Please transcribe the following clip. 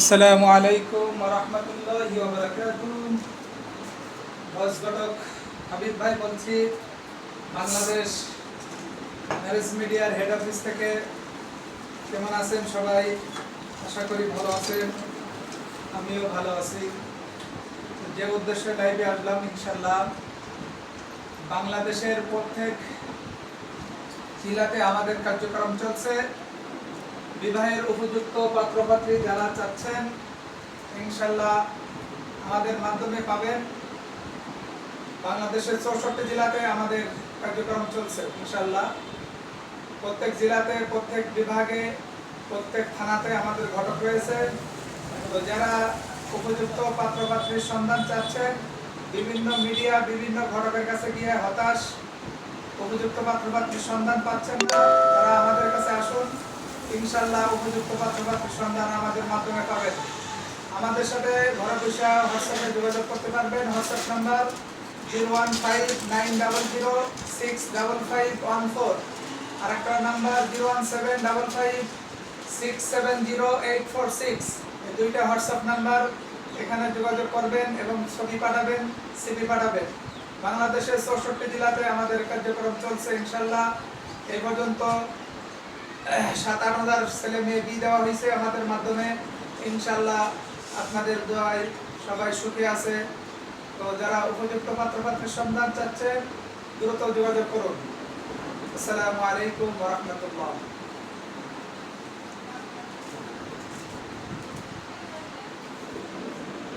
আসসালামু আলাইকুম ওয়া রাহমাতুল্লাহি ওয়া বারাকাতুহু। ঘটক হাবিব ভাই বলছি, বাংলাদেশ ম্যারেজ মিডিয়ার হেড অফিস থেকে। কেমন আছেন সবাই? আশা করি ভালো আছেন, আমিও ভালো আছি। যে উদ্দেশ্যে লাইভে আসলাম, ইনশাআল্লাহ বাংলাদেশের প্রত্যেক জেলাতে আমাদের কার্যক্রম চলছে। বিবাহের উপযুক্ত পাত্রপাত্রী যারা চাচ্ছেন, ইনশাআল্লাহ আমাদের মাধ্যমে পাবেন। বাংলাদেশের 64 জেলাতে আমাদের কার্যক্রম চলছে ইনশাআল্লাহ। প্রত্যেক জেলাতে, প্রত্যেক বিভাগে, প্রত্যেক থানাতে আমাদের ঘটক রয়েছে। তো যারা উপযুক্ত পাত্রপাত্রীর সন্ধান চাচ্ছেন, বিভিন্ন মিডিয়া, বিভিন্ন ঘটকের কাছে গিয়ে হতাশ, উপযুক্ত পাত্রপাত্রীর সন্ধান পাচ্ছেন না, তারা আমাদের কাছে আসুন। ইনশাআল্লাহ উপযুক্ত পাত্রপাত্রীর সন্ধান আমাদের মাধ্যমে পাবেন। আমাদের সাথে ঘরে বসে হোয়াটসঅ্যাপে যোগাযোগ করতে পারবেন। WhatsApp number 01590065514। আরেকটা নাম্বার 01755670846। এই দুইটা হোয়াটসঅ্যাপ নাম্বার, এখানে যোগাযোগ করবেন এবং ছবি পাঠাবেন, সিভি পাঠাবেন। বাংলাদেশের 64 জেলাতে আমাদের কার্যক্রম চলছে ইনশাআল্লাহ। এই পর্যন্ত 7-8 হাজার ছেলে মেয়ে বিয়ে দেওয়া হয়েছে আমাদের মাধ্যমে। ইনশাআল্লাহ আপনাদের দোয়ায় সবাই সুখী আছে। তো যারা উপযুক্ত পাত্রপাত্রীর সন্ধান চাচ্ছেন, দ্রুত যোগাযোগ করুন। আসসালামু আলাইকুম ওয়া রাহমাতুল্লাহ।